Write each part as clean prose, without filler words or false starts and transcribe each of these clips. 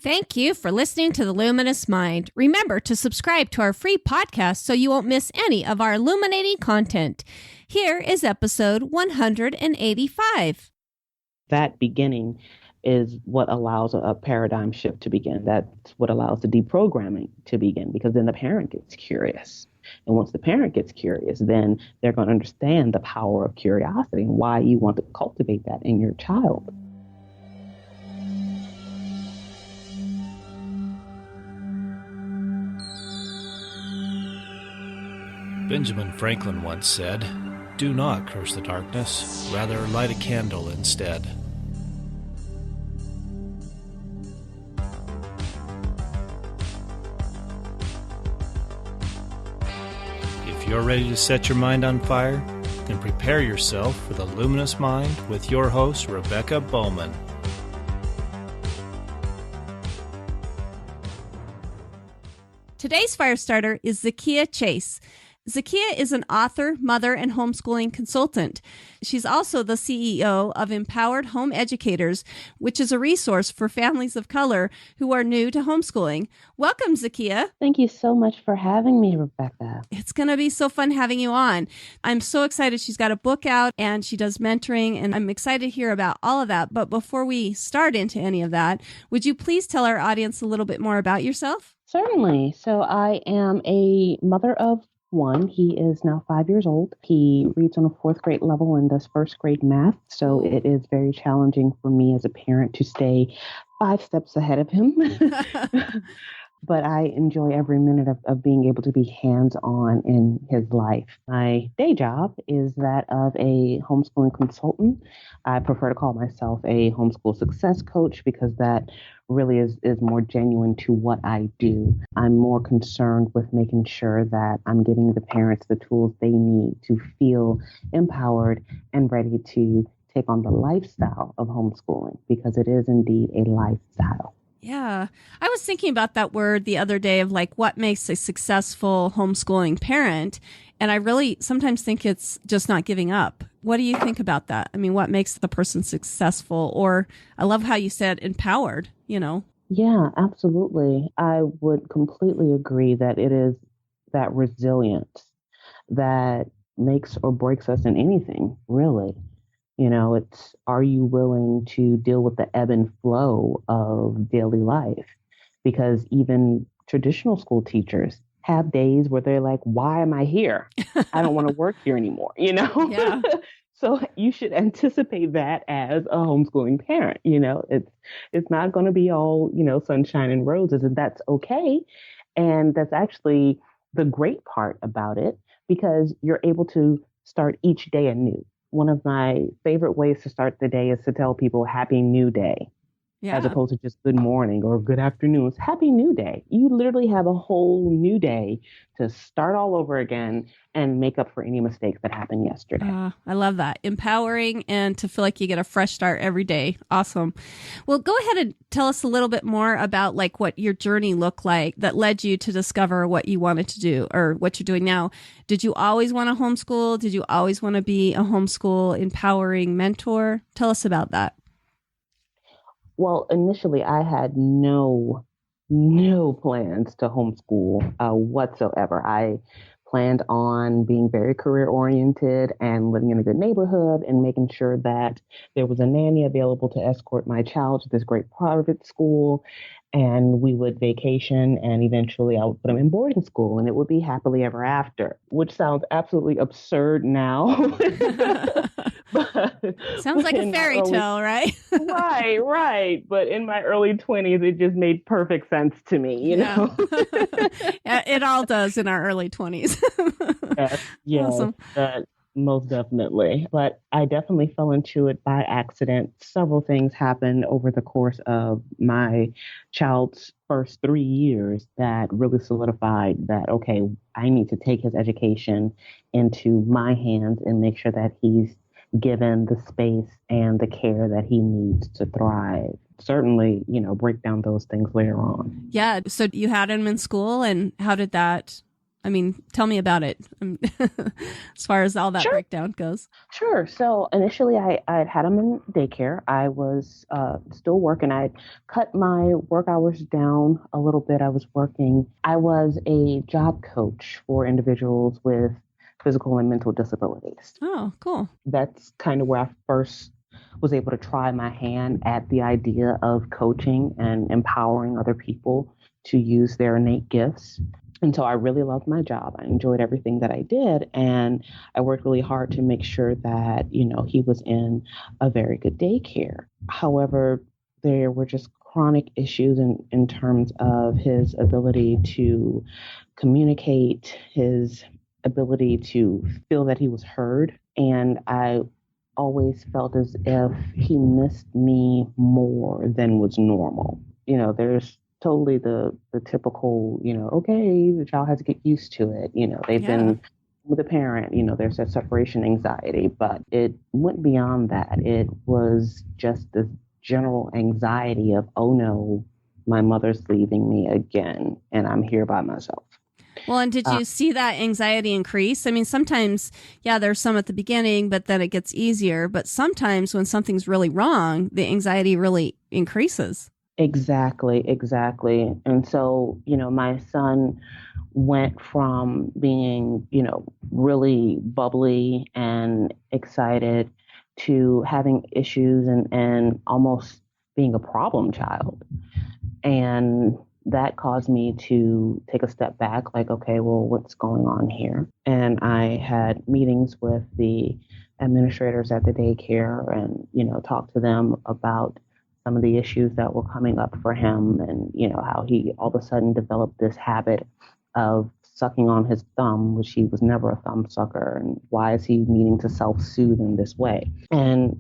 Thank you for listening to The Luminous Mind. Remember to subscribe to our free podcast so you won't miss any of our illuminating content. Here is episode 185. That beginning is what allows a paradigm shift to begin. That's what allows the deprogramming to begin, because then the parent gets curious. And once the parent gets curious, then they're going to understand the power of curiosity and why you want to cultivate that in your child. Benjamin Franklin once said, "Do not curse the darkness, rather light a candle instead." If you're ready to set your mind on fire, then prepare yourself for the Luminous Mind with your host, Rebecca Bowman. Today's fire starter is Zakkiyya Chase. Zakkiyya is an author, mother, and homeschooling consultant. She's also the CEO of Empowered Home Educators, which is a resource for families of color who are new to homeschooling. Welcome, Zakkiyya. Thank you so much for having me, Rebecca. It's going to be so fun having you on. I'm so excited. She's got a book out and she does mentoring, and I'm excited to hear about all of that. But before we start into any of that, would you please tell our audience a little bit more about yourself? Certainly. So I am a mother of one. He is now 5 years old. He reads on a fourth grade level and does first grade math. So it is very challenging for me as a parent to stay 5 steps ahead of him. But I enjoy every minute of being able to be hands-on in his life. My day job is that of a homeschooling consultant. I prefer to call myself a homeschool success coach because that really is more genuine to what I do. I'm more concerned with making sure that I'm giving the parents the tools they need to feel empowered and ready to take on the lifestyle of homeschooling, because it is indeed a lifestyle. Yeah. I was thinking about that word the other day of like what makes a successful homeschooling parent. And I really sometimes think it's just not giving up. What do you think about that? I mean, what makes the person successful? Or I love how you said empowered, you know? Yeah, absolutely. I would completely agree that it is that resilience that makes or breaks us in anything, really. You know, it's, are you willing to deal with the ebb and flow of daily life? Because even traditional school teachers have days where they're like, why am I here? I don't want to work here anymore, you know? Yeah. So you should anticipate that as a homeschooling parent. You know, it's not going to be all, you know, sunshine and roses, and that's okay. And that's actually the great part about it, because you're able to start each day anew. One of my favorite ways to start the day is to tell people happy new day, as opposed to just good morning or good afternoon. It's happy new day. You literally have a whole new day to start all over again and make up for any mistakes that happened yesterday. I love that. Empowering and to feel like you get a fresh start every day. Awesome. Well, go ahead and tell us a little bit more about like what your journey looked like that led you to discover what you wanted to do or what you're doing now. Did you always want to homeschool? Did you always want to be a homeschool empowering mentor? Tell us about that. Well, initially I had no plans to homeschool whatsoever. I planned on being very career oriented and living in a good neighborhood and making sure that there was a nanny available to escort my child to this great private school. And we would vacation, and eventually I would put them in boarding school, and it would be happily ever after, which sounds absolutely absurd now. But sounds like a fairy tale, right? Right. But in my early 20s, it just made perfect sense to me, you know? It all does in our early 20s. Yes, Awesome. Most definitely. But I definitely fell into it by accident. Several things happened over the course of my child's first 3 years that really solidified that, okay, I need to take his education into my hands and make sure that he's given the space and the care that he needs to thrive. Certainly, break down those things later on. Yeah. So you had him in school, and how did that I mean, tell me about it as far as all that Sure. breakdown goes. Sure. So initially, I'd had him in daycare. I was still working. I'd cut my work hours down a little bit. I was a job coach for individuals with physical and mental disabilities. Oh, cool. That's kind of where I first was able to try my hand at the idea of coaching and empowering other people to use their innate gifts. And so I really loved my job. I enjoyed everything that I did. And I worked really hard to make sure that, he was in a very good daycare. However, there were just chronic issues in terms of his ability to communicate, his ability to feel that he was heard. And I always felt as if he missed me more than was normal. There's totally the typical, okay, the child has to get used to it. They've been with a parent, there's that separation anxiety, but it went beyond that. It was just the general anxiety of, oh no, my mother's leaving me again, and I'm here by myself. Well, and did you see that anxiety increase? I mean, sometimes, there's some at the beginning, but then it gets easier. But sometimes when something's really wrong, the anxiety really increases. Exactly. And so, my son went from being, really bubbly and excited to having issues and almost being a problem child. And that caused me to take a step back, like, okay, well, what's going on here? And I had meetings with the administrators at the daycare and, talked to them about some of the issues that were coming up for him and, how he all of a sudden developed this habit of sucking on his thumb, which he was never a thumb sucker. And why is he needing to self-soothe in this way? And,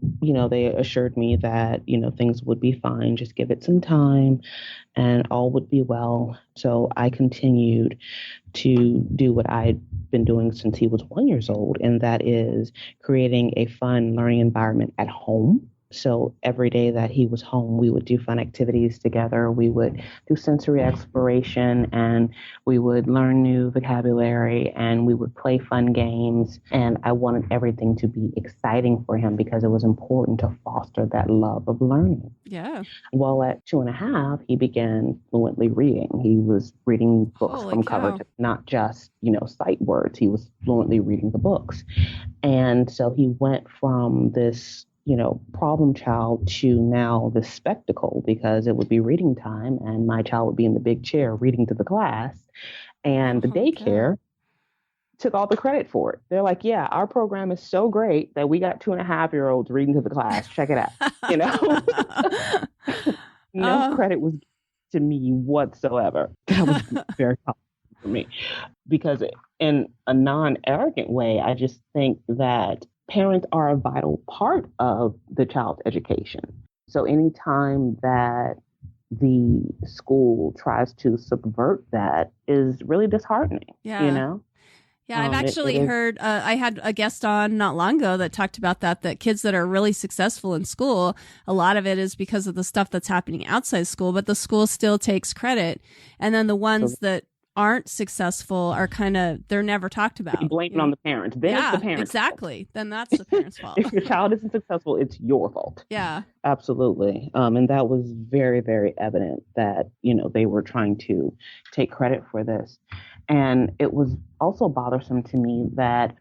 they assured me that, things would be fine. Just give it some time and all would be well. So I continued to do what I'd been doing since he was 1 year old, and that is creating a fun learning environment at home. So every day that he was home, we would do fun activities together. We would do sensory exploration and we would learn new vocabulary and we would play fun games. And I wanted everything to be exciting for him because it was important to foster that love of learning. Yeah. Well, at 2.5, he began fluently reading. He was reading books Holy from cow. cover to not just, sight words. He was fluently reading the books. And so he went from this problem child to now the spectacle because it would be reading time and my child would be in the big chair reading to the class and the daycare took all the credit for it. They're like, yeah, our program is so great that we got 2.5-year-olds reading to the class. Check it out. No credit was to me whatsoever. That was very tough for me because in a non-arrogant way, I just think that parents are a vital part of the child's education. So anytime that the school tries to subvert that is really disheartening, Yeah, I've actually heard, I had a guest on not long ago that talked about that kids that are really successful in school, a lot of it is because of the stuff that's happening outside school, but the school still takes credit. And then the ones that aren't successful are they're never talked about. You blame it on the parents. Then it's the parents' exactly. Fault. Then that's the parents' fault. If your child isn't successful, it's your fault. Yeah. Absolutely. And that was very, very evident that, they were trying to take credit for this. And it was also bothersome to me that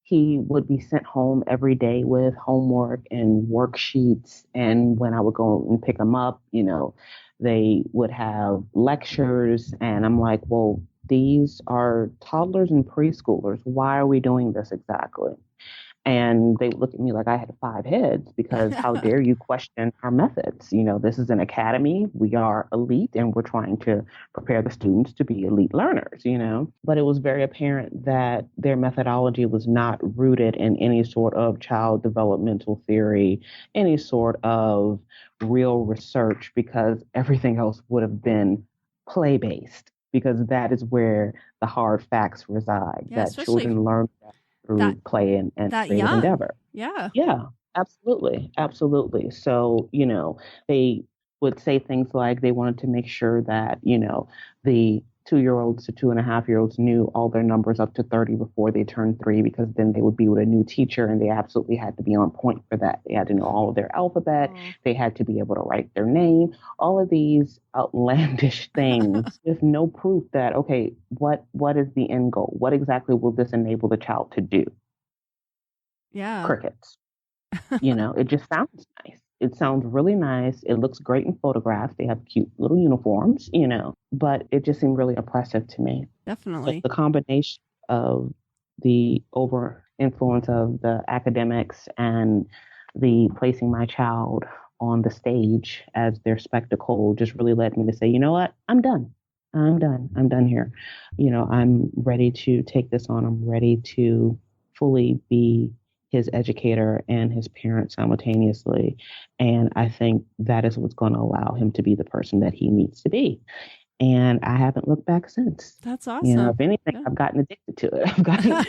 he would be sent home every day with homework and worksheets. And when I would go and pick him up, they would have lectures. And I'm like, well, these are toddlers and preschoolers. Why are we doing this exactly? And they look at me like I had 5 heads because how dare you question our methods? This is an academy. We are elite and we're trying to prepare the students to be elite learners, But it was very apparent that their methodology was not rooted in any sort of child developmental theory, any sort of real research, because everything else would have been play-based, because that is where the hard facts reside, that children learn through play and creative endeavor. Yeah, absolutely. So, they would say things like they wanted to make sure that, the 2-year-olds to 2.5-year-olds knew all their numbers up to 30 before they turned 3, because then they would be with a new teacher and they absolutely had to be on point for that. They had to know all of their alphabet. They had to be able to write their name, all of these outlandish things with no proof that, okay, what is the end goal? What exactly will this enable the child to do? Yeah. Crickets. It just sounds nice. It sounds really nice. It looks great in photographs. They have cute little uniforms, but it just seemed really oppressive to me. Definitely. So the combination of the over influence of the academics and the placing my child on the stage as their spectacle just really led me to say, you know what? I'm done. I'm done here. I'm ready to take this on. I'm ready to fully be his educator and his parent simultaneously. And I think that is what's going to allow him to be the person that he needs to be. And I haven't looked back since. That's awesome. If anything, yeah. I've gotten addicted to it. I've gotten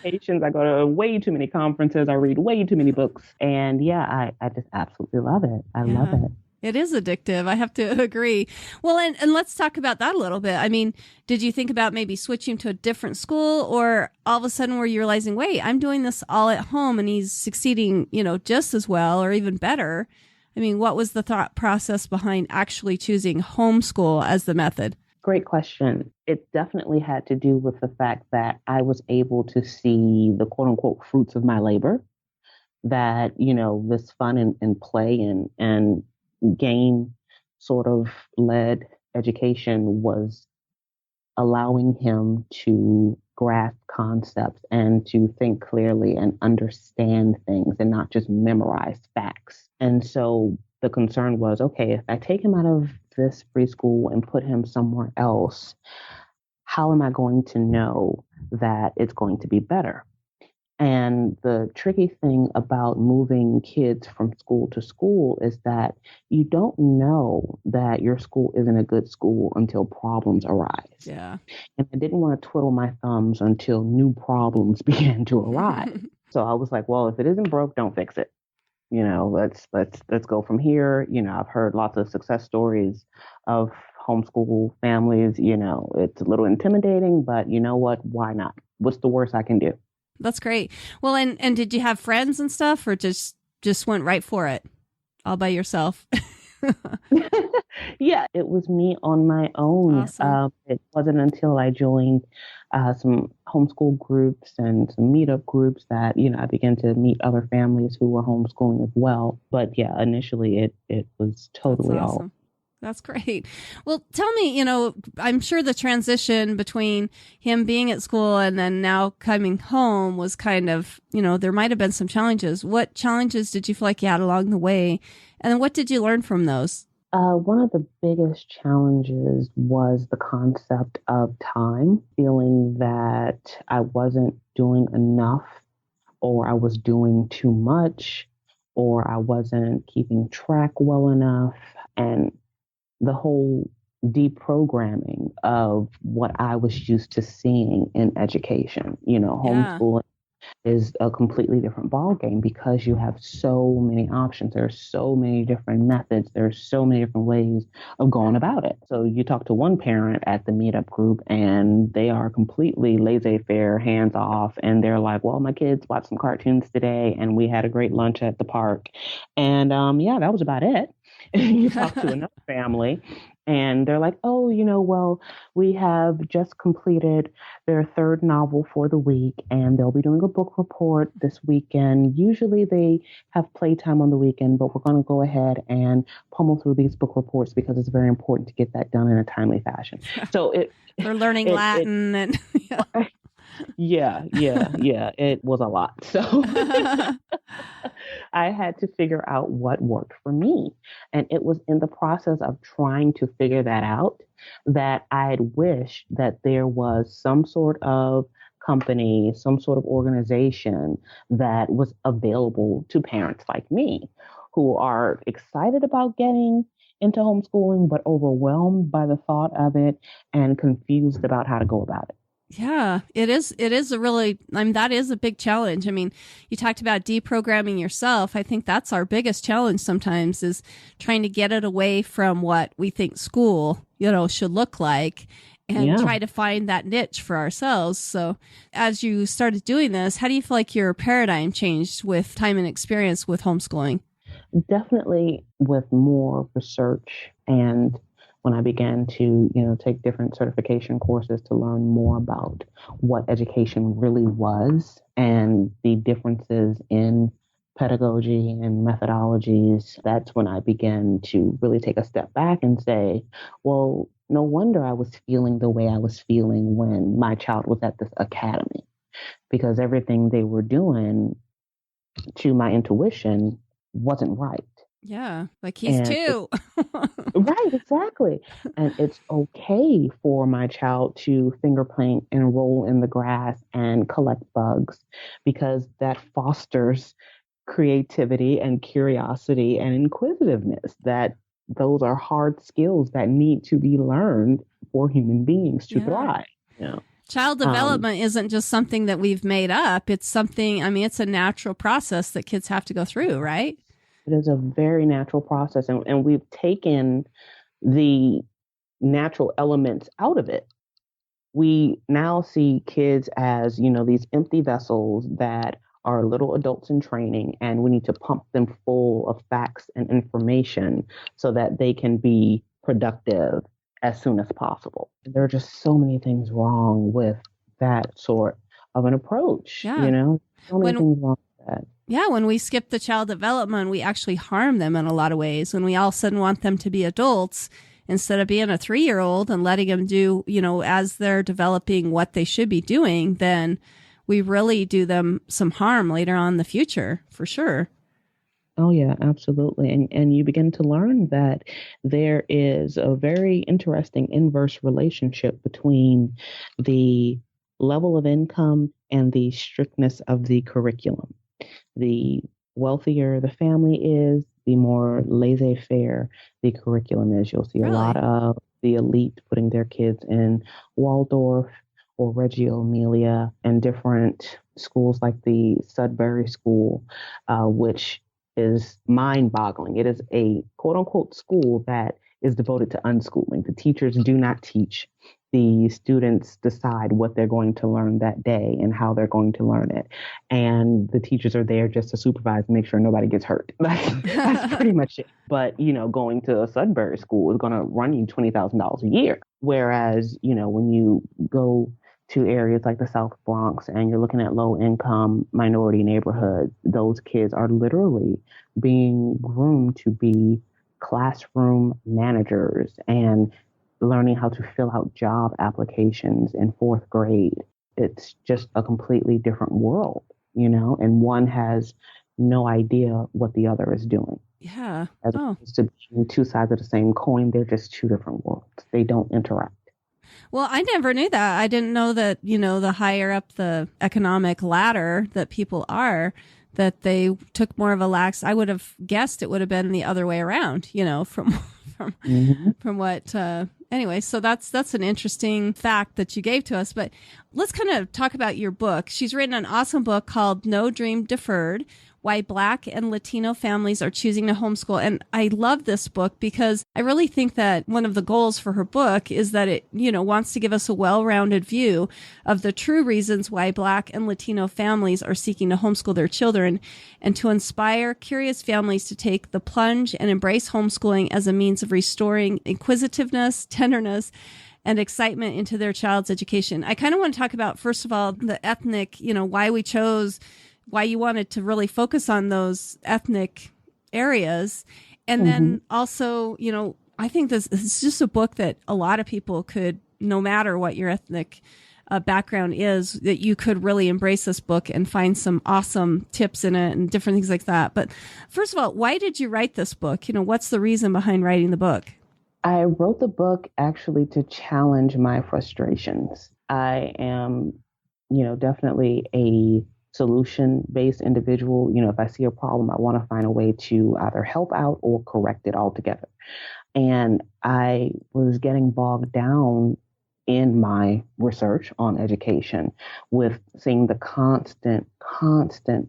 patients. I go to way too many conferences. I read way too many books. And yeah, I just absolutely love it. I love it. It is addictive. I have to agree. Well, and let's talk about that a little bit. I mean, did you think about maybe switching to a different school, or all of a sudden were you realizing, wait, I'm doing this all at home and he's succeeding, just as well or even better? I mean, what was the thought process behind actually choosing homeschool as the method? Great question. It definitely had to do with the fact that I was able to see the quote unquote fruits of my labor, that, this fun and play and game sort of led education was allowing him to grasp concepts and to think clearly and understand things and not just memorize facts. And so the concern was, okay, if I take him out of this preschool and put him somewhere else, how am I going to know that it's going to be better? And the tricky thing about moving kids from school to school is that you don't know that your school isn't a good school until problems arise. Yeah. And I didn't want to twiddle my thumbs until new problems began to arise. So I was like, well, if it isn't broke, don't fix it. Let's go from here. I've heard lots of success stories of homeschool families. It's a little intimidating, but you know what? Why not? What's the worst I can do? That's great. Well, and did you have friends and stuff, or just went right for it all by yourself? Yeah, it was me on my own. Awesome. It wasn't until I joined some homeschool groups and some meetup groups that, I began to meet other families who were homeschooling as well. But yeah, initially it was totally That's awesome. That's great. Well, tell me, I'm sure the transition between him being at school and then now coming home was kind of, there might have been some challenges. What challenges did you feel like you had along the way? And then what did you learn from those? One of the biggest challenges was the concept of time, feeling that I wasn't doing enough, or I was doing too much, or I wasn't keeping track well enough. And the whole deprogramming of what I was used to seeing in education. Homeschooling is a completely different ballgame because you have so many options. There's so many different methods. There's so many different ways of going about it. So you talk to one parent at the meetup group and they are completely laissez-faire, hands off. And they're like, well, my kids watched some cartoons today and we had a great lunch at the park. And yeah, that was about it. You talk to another family and they're like, oh, well, we have just completed their third novel for the week and they'll be doing a book report this weekend. Usually they have playtime on the weekend, but we're going to go ahead and pummel through these book reports because it's very important to get that done in a timely fashion. So they're learning Latin and yeah, it was a lot. So I had to figure out what worked for me. And it was in the process of trying to figure that out that I had wished that there was some sort of company, some sort of organization that was available to parents like me who are excited about getting into homeschooling, but overwhelmed by the thought of it and confused about how to go about it. Yeah, it is. It is a really, that is a big challenge. I mean, you talked about deprogramming yourself. I think that's our biggest challenge sometimes is trying to get it away from what we think school, should look like and Yeah. try to find that niche for ourselves. So as you started doing this, how do you feel like your paradigm changed with time and experience with homeschooling? Definitely with more research and when I began to, take different certification courses to learn more about what education really was and the differences in pedagogy and methodologies, that's when I began to really take a step back and say, well, no wonder I was feeling the way I was feeling when my child was at this academy, because everything they were doing to my intuition wasn't right. Yeah, like he's And two. right, exactly. And it's okay for my child to finger paint and roll in the grass and collect bugs because that fosters creativity and curiosity and inquisitiveness. That those are hard skills that need to be learned for human beings to Yeah. thrive. You know? Child Um, development isn't just something that we've made up. It's something, it's a natural process that kids have to go through, right? it is a very natural process, and we've taken the natural elements out of it. We now see kids as, these empty vessels that are little adults in training, and we need to pump them full of facts and information so that they can be productive as soon as possible. There are just so many things wrong with that sort of an approach, Yeah. so many When things wrong with that. Yeah, when we skip the child development, we actually harm them in a lot of ways. When we all of a sudden want them to be adults instead of being a 3-year-old and letting them do, as they're developing what they should be doing, then we really do them some harm later on in the future, for sure. Oh yeah, absolutely. And you begin to learn that there is a very interesting inverse relationship between the level of income and the strictness of the curriculum. The wealthier the family is, the more laissez-faire the curriculum is. You'll see a lot Really? of the elite putting their kids in Waldorf or Reggio Emilia and different schools like the Sudbury School, which is mind-boggling. It is a quote-unquote school that is devoted to unschooling. The teachers do not teach. The students decide what they're going to learn that day and how they're going to learn it. And the teachers are there just to supervise and make sure nobody gets hurt. That's pretty much it. But, going to a Sudbury school is going to run you $20,000 a year. Whereas, when you go to areas like the South Bronx and you're looking at low income minority neighborhoods, those kids are literally being groomed to be classroom managers and learning how to fill out job applications in fourth grade. It's just a completely different world, and one has no idea what the other is doing. Yeah. As Oh. opposed to being two sides of the same coin, they're just two different worlds. They don't interact. Well, I never knew that. I didn't know that, the higher up the economic ladder that people are, that they took more of a lax. I would have guessed it would have been the other way around, from from what anyway, so that's an interesting fact that you gave to us. But let's kind of talk about your book. She's written an awesome book called No Dream Deferred: Why Black and Latino Families Are Choosing to Homeschool. And I love this book because I really think that one of the goals for her book is that it, wants to give us a well-rounded view of the true reasons why Black and Latino families are seeking to homeschool their children, and to inspire curious families to take the plunge and embrace homeschooling as a means of restoring inquisitiveness, tenderness, and excitement into their child's education. I kind of want to talk about, first of all, the ethnic, why you wanted to really focus on those ethnic areas. And then also, I think this is just a book that a lot of people could, no matter what your ethnic background is, that you could really embrace this book and find some awesome tips in it and different things like that. But first of all, why did you write this book? What's the reason behind writing the book? I wrote the book actually to challenge my frustrations. I am, definitely a solution-based individual. If I see a problem, I want to find a way to either help out or correct it altogether. And I was getting bogged down in my research on education with seeing the constant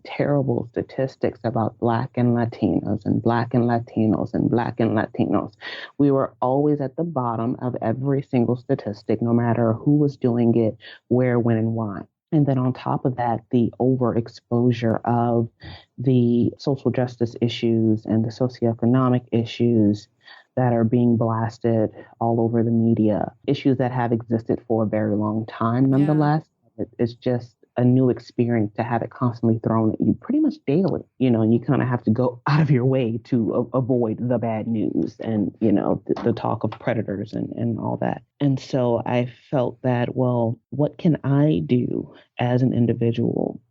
terrible statistics about Black and Latinos and Black and Latinos and Black and Latinos. We were always at the bottom of every single statistic, no matter who was doing it, where, when, and why. And then on top of that, the overexposure of the social justice issues and the socioeconomic issues that are being blasted all over the media, issues that have existed for a very long time, nonetheless. Yeah. It's just a new experience to have it constantly thrown at you pretty much daily, and you kind of have to go out of your way to avoid the bad news and, the talk of predators and all that. And so I felt that, well, what can I do as an individual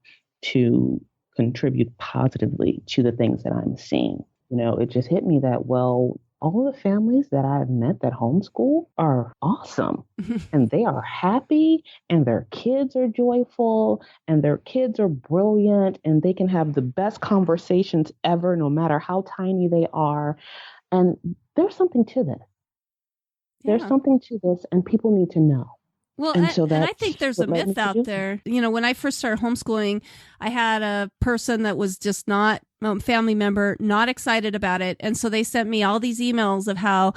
to contribute positively to the things that I'm seeing? It just hit me that, well, all of the families that I've met that homeschool are awesome and they are happy and their kids are joyful and their kids are brilliant and they can have the best conversations ever, no matter how tiny they are. And there's something to this. Yeah. There's something to this and people need to know. Well, and I think there's a myth out there. When I first started homeschooling, I had a person that was just not family member, not excited about it. And so they sent me all these emails of how,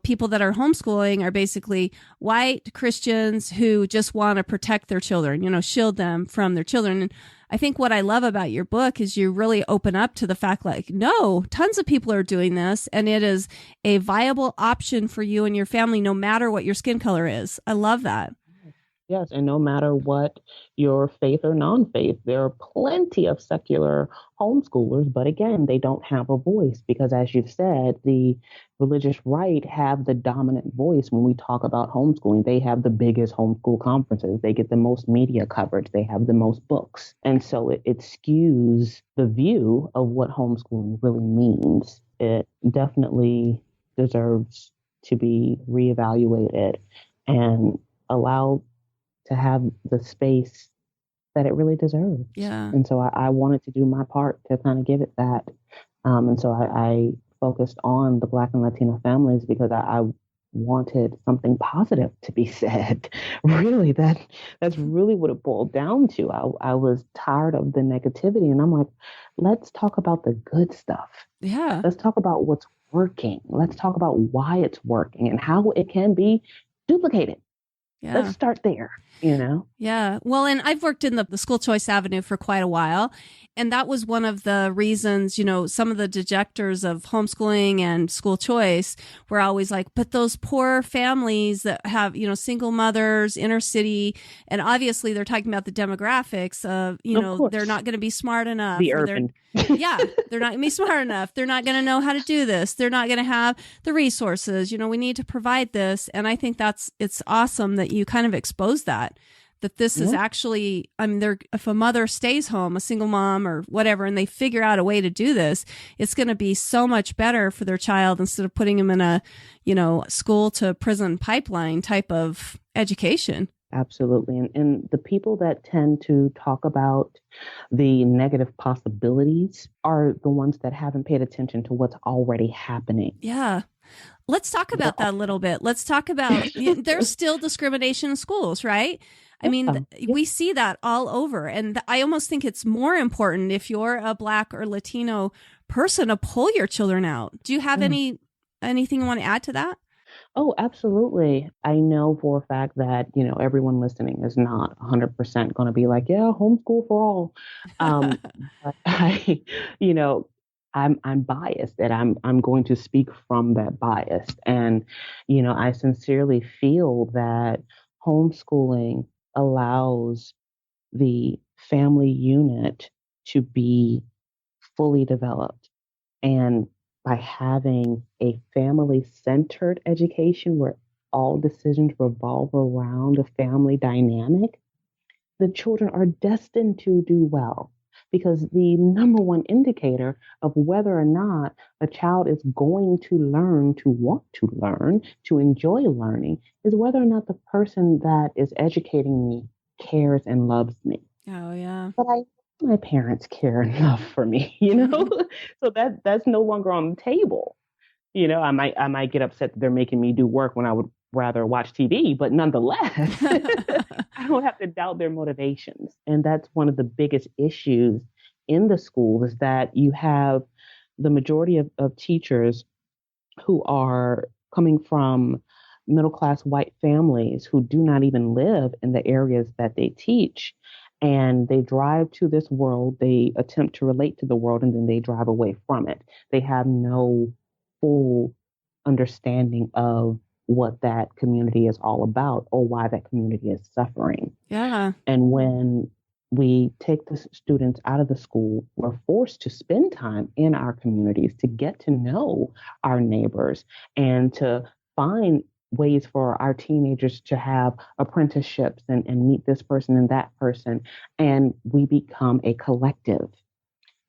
people that are homeschooling are basically white Christians who just want to protect their children, shield them from their children. And I think what I love about your book is you really open up to the fact no, tons of people are doing this and it is a viable option for you and your family, no matter what your skin color is. I love that. Yes, and no matter what your faith or non-faith, there are plenty of secular homeschoolers, but again, they don't have a voice because, as you've said, the religious right have the dominant voice when we talk about homeschooling. They have the biggest homeschool conferences. They get the most media coverage. They have the most books. And so it skews the view of what homeschooling really means. It definitely deserves to be reevaluated and allowed to have the space that it really deserves. Yeah. And so I wanted to do my part to kind of give it that. And so I focused on the Black and Latino families because I wanted something positive to be said. Really, that's really what it boiled down to. I was tired of the negativity and I'm like, let's talk about the good stuff. Yeah. Let's talk about what's working. Let's talk about why it's working and how it can be duplicated. Yeah. Let's start there, Yeah. Well, and I've worked in the school choice avenue for quite a while. And that was one of the reasons, some of the dejectors of homeschooling and school choice were always like, but those poor families that have, single mothers, inner city, and obviously they're talking about the demographics of, they're not going to be smart enough. The urban. Yeah, they're not going to be smart enough. They're not going to know how to do this. They're not going to have the resources. We need to provide this. And I think it's awesome that you kind of expose that this is actually, if a mother stays home, a single mom or whatever, and they figure out a way to do this, it's going to be so much better for their child instead of putting them in a, school to prison pipeline type of education. Absolutely. And the people that tend to talk about the negative possibilities are the ones that haven't paid attention to what's already happening. Yeah. Let's talk about that a little bit. Let's talk about, there's still discrimination in schools, right? I mean, we see that all over. And I almost think it's more important if you're a Black or Latino person to pull your children out. Do you have anything you want to add to that? Oh, absolutely. I know for a fact that, everyone listening is not 100% going to be like, yeah, homeschool for all. But I'm biased and I'm going to speak from that bias. And, I sincerely feel that homeschooling allows the family unit to be fully developed. And by having a family-centered education where all decisions revolve around a family dynamic, the children are destined to do well. Because the number one indicator of whether or not a child is going to learn, to want to learn, to enjoy learning, is whether or not the person that is educating me cares and loves me. Oh, yeah. But my parents care enough for me, so that's no longer on the table. I might get upset that they're making me do work when I would rather watch TV, but nonetheless, I don't have to doubt their motivations. And that's one of the biggest issues in the school is that you have the majority of teachers who are coming from middle-class white families who do not even live in the areas that they teach. And they drive to this world, they attempt to relate to the world, and then they drive away from it. They have no full understanding of what that community is all about or why that community is suffering. Yeah. And when we take the students out of the school, we're forced to spend time in our communities to get to know our neighbors and to find ways for our teenagers to have apprenticeships and meet this person and that person. And we become a collective.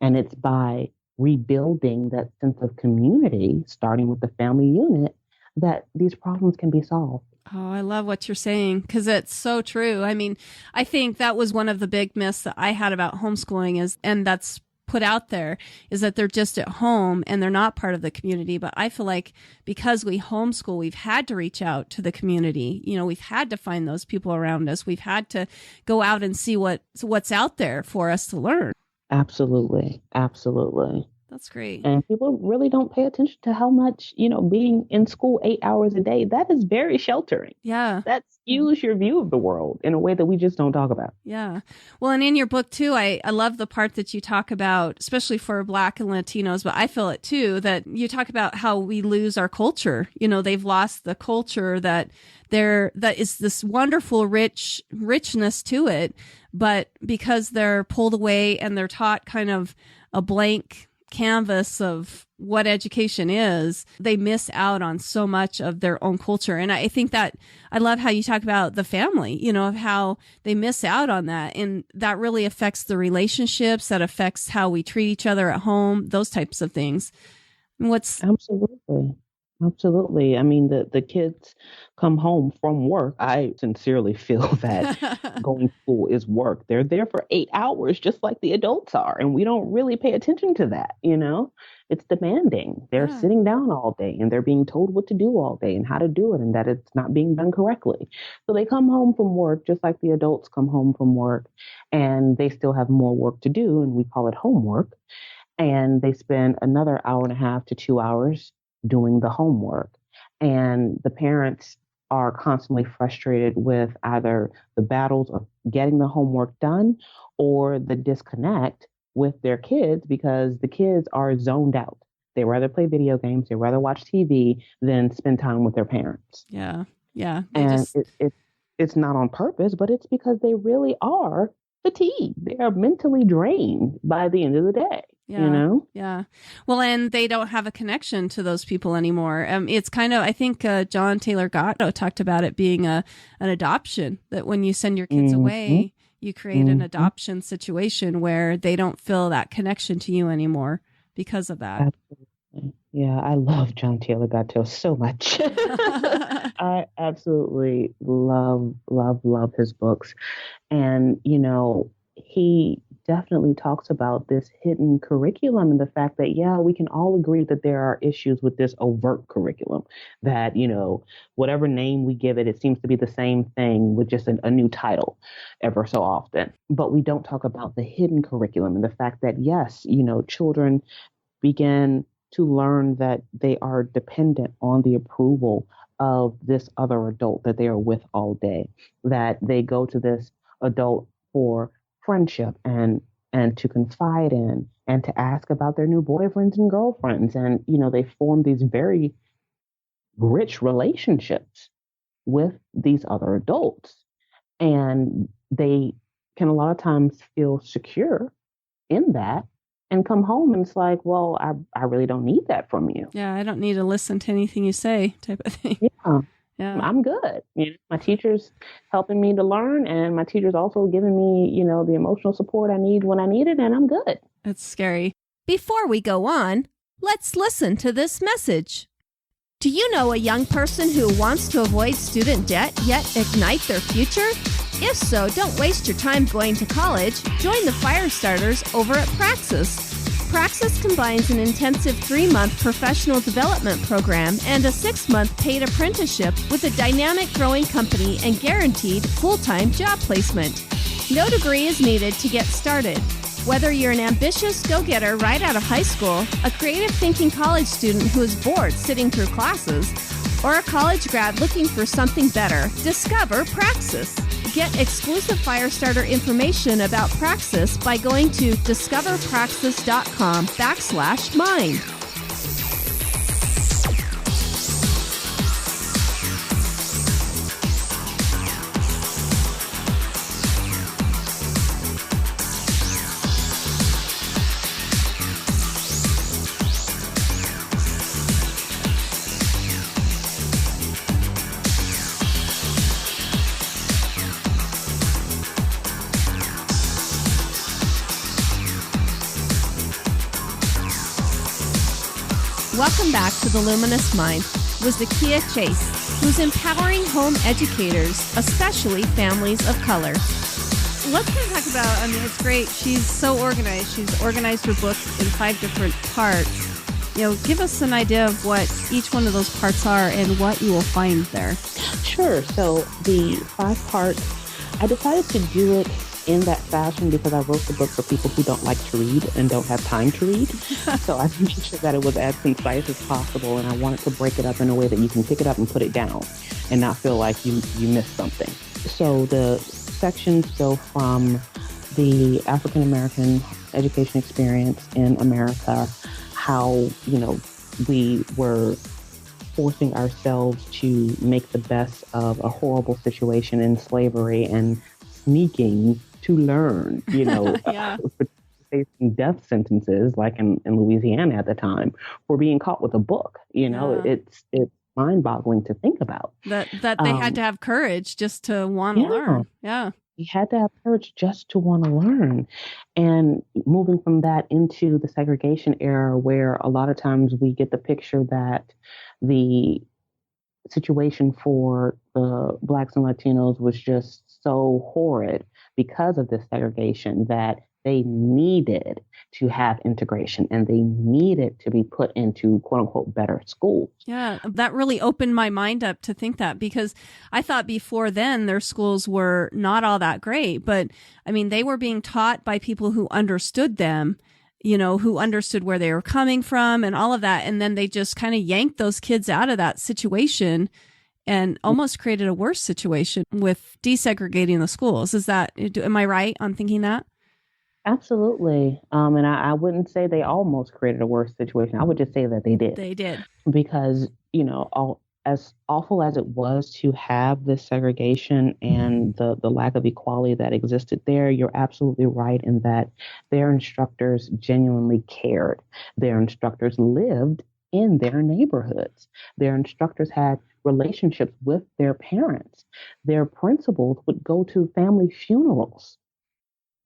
And it's by rebuilding that sense of community, starting with the family unit, that these problems can be solved. Oh, I love what you're saying because it's so true. I mean, I think that was one of the big myths that I had about homeschooling and that's put out there is that they're just at home and they're not part of the community. But I feel like because we homeschool, we've had to reach out to the community. You know, we've had to find those people around us. We've had to go out and see what's out there for us to learn. Absolutely. Absolutely. That's great. And people really don't pay attention to how much, being in school 8 hours a day, that is very sheltering. Yeah. That skews your view of the world in a way that we just don't talk about. Yeah. Well, and in your book too, I love the part that you talk about, especially for Black and Latinos, but I feel it too, that you talk about how we lose our culture. They've lost the culture that is this wonderful richness to it, but because they're pulled away and they're taught kind of a blank canvas of what education is, they miss out on so much of their own culture. And I think that I love how you talk about the family, of how they miss out on that. And that really affects the relationships, that affects how we treat each other at home, those types of things. Absolutely. I mean, the kids come home from work. I sincerely feel that going to school is work. They're there for 8 hours, just like the adults are. And we don't really pay attention to that. It's demanding. They're sitting down all day and they're being told what to do all day and how to do it and that it's not being done correctly. So they come home from work, just like the adults come home from work, and they still have more work to do. And we call it homework. And they spend another hour and a half to 2 hours doing the homework. And the parents are constantly frustrated with either the battles of getting the homework done or the disconnect with their kids because the kids are zoned out. They rather play video games, they rather watch TV than spend time with their parents. Yeah. Yeah. And it's not on purpose, but it's because they really are fatigued. They are mentally drained by the end of the day. Yeah. Yeah. Well, and they don't have a connection to those people anymore. It's kind of, I think John Taylor Gatto talked about it being an adoption, that when you send your kids away, you create an adoption situation where they don't feel that connection to you anymore because of that. Absolutely. Yeah, I love John Taylor Gatto so much. I absolutely love his books. And, he definitely talks about this hidden curriculum and the fact that, we can all agree that there are issues with this overt curriculum, that, whatever name we give it, it seems to be the same thing with just a new title ever so often. But we don't talk about the hidden curriculum and the fact that, yes, children begin to learn that they are dependent on the approval of this other adult that they are with all day, that they go to this adult for friendship and to confide in and to ask about their new boyfriends and girlfriends. And, they form these very rich relationships with these other adults. And they can a lot of times feel secure in that and come home and it's like, well, I really don't need that from you. Yeah, I don't need to listen to anything you say type of thing. Yeah. I'm good. My teacher's helping me to learn, and my teacher's also giving me, the emotional support I need when I need it, and I'm good. That's scary. Before we go on, let's listen to this message. Do you know a young person who wants to avoid student debt yet ignite their future? If so, don't waste your time going to college. Join the fire starters over at Praxis. Praxis combines an intensive 3-month professional development program and a 6-month paid apprenticeship with a dynamic growing company and guaranteed full-time job placement. No degree is needed to get started. Whether you're an ambitious go-getter right out of high school, a creative thinking college student who is bored sitting through classes, or a college grad looking for something better, discover Praxis. Get exclusive Firestarter information about Praxis by going to discoverpraxis.com/mind. Welcome back to The Luminous Mind with Zakkiyya Chase, who's empowering home educators, especially families of color. Let's kind of talk about, it's great. She's so organized. She's organized her book in 5 different parts. Give us an idea of what each one of those parts are and what you will find there. Sure. So the 5 parts, I decided to do it in that fashion because I wrote the book for people who don't like to read and don't have time to read. So I made sure that it was as concise as possible, and I wanted to break it up in a way that you can pick it up and put it down and not feel like you missed something. So the sections go from the African American education experience in America, how, we were forcing ourselves to make the best of a horrible situation in slavery and sneaking to learn, Yeah. facing death sentences like in Louisiana at the time for being caught with a book. Yeah. It's mind-boggling to think about. That they had to have courage just to want to learn. Yeah. You had to have courage just to want to learn. And moving from that into the segregation era, where a lot of times we get the picture that the situation for the Blacks and Latinos was just so horrid because of this segregation that they needed to have integration and they needed to be put into quote unquote better schools. Yeah, that really opened my mind up to think that, because I thought before then their schools were not all that great, but they were being taught by people who understood them, who understood where they were coming from and all of that. And then they just kind of yanked those kids out of that situation and almost created a worse situation with desegregating the schools. Am I right on thinking that? Absolutely. And I wouldn't say they almost created a worse situation. I would just say that they did. They did. Because, as awful as it was to have this segregation and the lack of equality that existed there, you're absolutely right in that their instructors genuinely cared. Their instructors lived in their neighborhoods. Their instructors had relationships with their parents. Their principals would go to family funerals.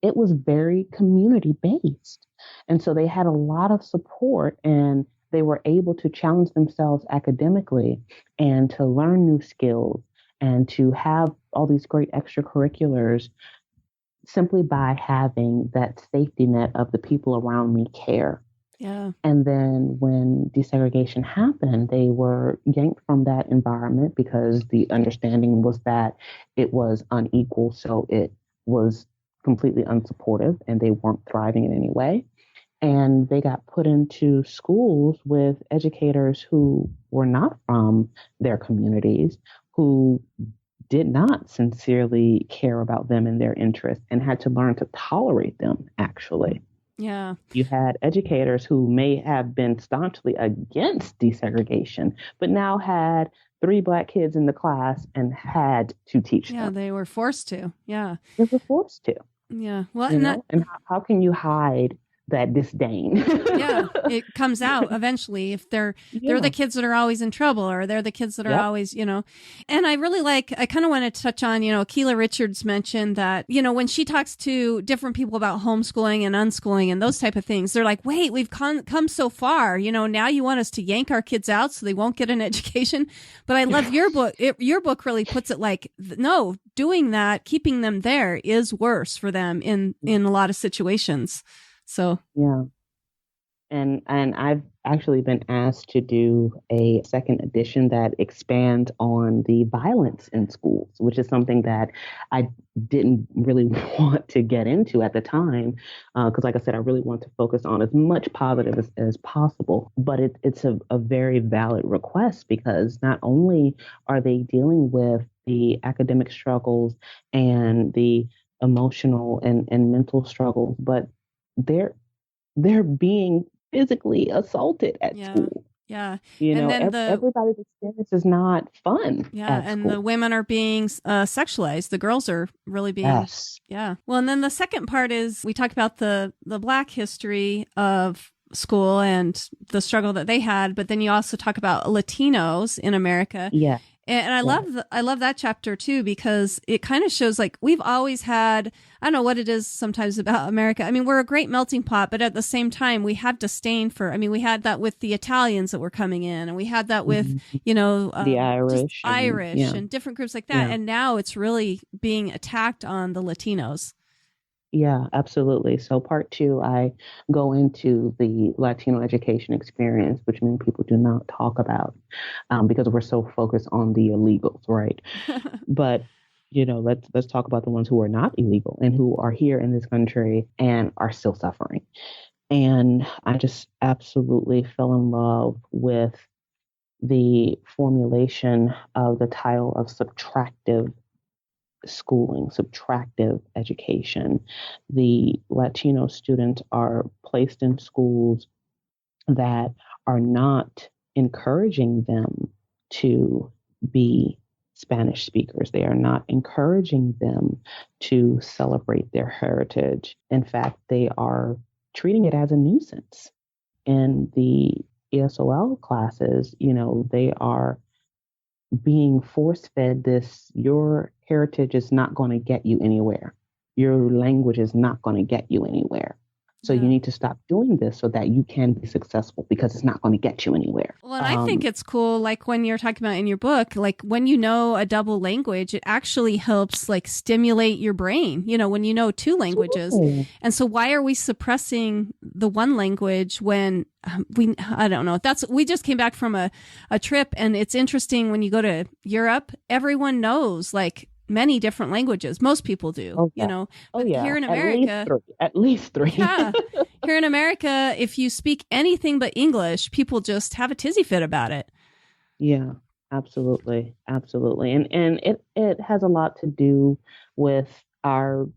It was very community based. And so they had a lot of support, and they were able to challenge themselves academically and to learn new skills and to have all these great extracurriculars simply by having that safety net of the people around me care. Yeah. And then when desegregation happened, they were yanked from that environment because the understanding was that it was unequal. So it was completely unsupportive and they weren't thriving in any way. And they got put into schools with educators who were not from their communities, who did not sincerely care about them and their interests, and had to learn to tolerate them, actually. Yeah. You had educators who may have been staunchly against desegregation, but now had 3 Black kids in the class and had to teach them. Yeah, they were forced to. Yeah. They were forced to. Yeah. Well, and how can you hide that disdain? Yeah, it comes out eventually if they're the kids that are always in trouble, or they're the kids that are always, And I really I kind of want to touch on, Keela Richards mentioned that, when she talks to different people about homeschooling and unschooling and those type of things, they're like, wait, we've come so far, now you want us to yank our kids out so they won't get an education. But I love your book. Your book really puts it like, no, doing that, keeping them there is worse for them in a lot of situations. So yeah, And I've actually been asked to do a second edition that expands on the violence in schools, which is something that I didn't really want to get into at the time, because, like I said, I really want to focus on as much positive as possible. But it's a very valid request, because not only are they dealing with the academic struggles and the emotional and mental struggles, but they're being physically assaulted at Yeah. school. Yeah. You And know, then everybody's experience is not fun at and school. the women are being sexualized. The girls are really being, Yes. yeah. Well, and then the second part is we talk about the Black history of school and the struggle that they had, but then you also talk about Latinos in America. Yeah. And I love that chapter too, because it kind of shows like we've always had, I don't know what it is sometimes about America. I mean, we're a great melting pot, but at the same time, we have disdain for, I mean, we had that with the Italians that were coming in, and we had that with, you know, the Irish, just Irish and different groups like that. Yeah. And now it's really being attacked on the Latinos. Yeah, absolutely. So part 2, I go into the Latino education experience, which many people do not talk about, because we're so focused on the illegals, right? But you know, let's talk about the ones who are not illegal and who are here in this country and are still suffering. And I just absolutely fell in love with the formulation of the title of subtractive schooling, subtractive education. The Latino students are placed in schools that are not encouraging them to be Spanish speakers. They are not encouraging them to celebrate their heritage. In fact, they are treating it as a nuisance. In the ESOL classes, you know, they are being force fed this: your heritage is not going to get you anywhere. Your language is not going to get you anywhere. So you need to stop doing this so that you can be successful, because it's not going to get you anywhere. Well, and I think it's cool, like when you're talking about in your book, like when you know a double language, it actually helps like stimulate your brain, you know, when you know 2 languages. Absolutely. And so why are we suppressing the one language when I don't know. We just came back from a trip, and it's interesting when you go to Europe, everyone knows like many different languages. Most people do, you know. But here in America, at least three. Yeah. Here in America, if you speak anything but English, people just have a tizzy fit about it. Yeah, absolutely. Absolutely. And it has a lot to do with our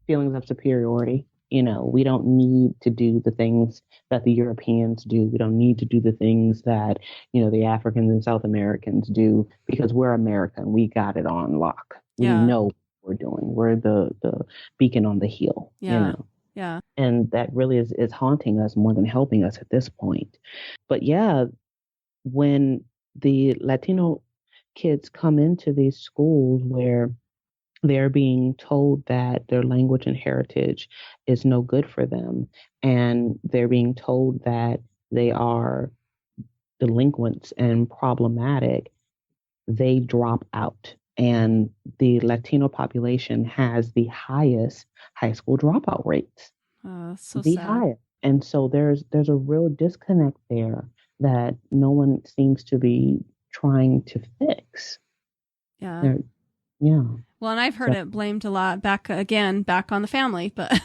feelings of superiority. You know, we don't need to do the things that the Europeans do. We don't need to do the things that, you know, the Africans and South Americans do, because we're American. We got it on lock. We know what we're doing. We're the beacon on the hill, you know. Yeah. And that really is haunting us more than helping us at this point. But yeah, when the Latino kids come into these schools where they're being told that their language and heritage is no good for them, and they're being told that they are delinquents and problematic, they drop out. And the Latino population has the highest high school dropout rates. So the sad. highest. And so there's a real disconnect there that no one seems to be trying to fix. Yeah. Yeah. Well, and I've heard it blamed a lot back on the family, but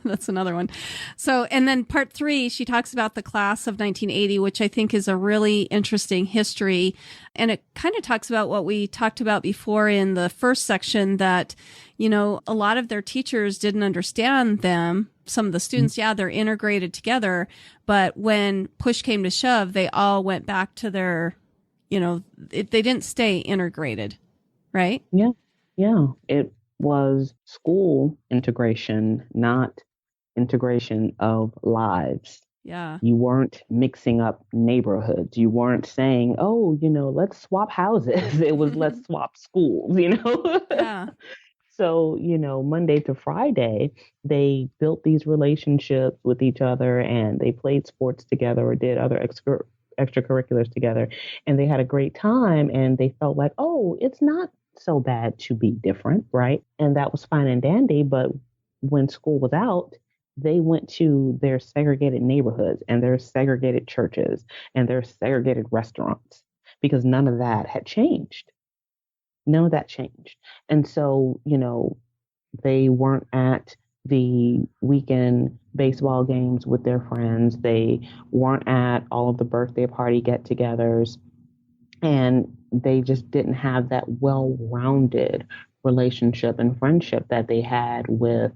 that's another one. So, and then part 3, she talks about the class of 1980, which I think is a really interesting history. And it kind of talks about what we talked about before in the first section, that, you know, a lot of their teachers didn't understand them. Some of the students, they're integrated together, but when push came to shove, they all went back to their, you know, they didn't stay integrated, right? Yeah. Yeah, it was school integration, not integration of lives. Yeah. You weren't mixing up neighborhoods. You weren't saying, oh, you know, let's swap houses. It was let's swap schools, you know? Yeah. So, you know, Monday to Friday, they built these relationships with each other, and they played sports together or did other extracurriculars together. And they had a great time, and they felt like, oh, it's not so bad to be different, right? And that was fine and dandy. But when school was out, they went to their segregated neighborhoods and their segregated churches and their segregated restaurants because none of that had changed. None of that changed. And so, they weren't at the weekend baseball games with their friends. They weren't at all of the birthday party get togethers. And they just didn't have that well-rounded relationship and friendship that they had with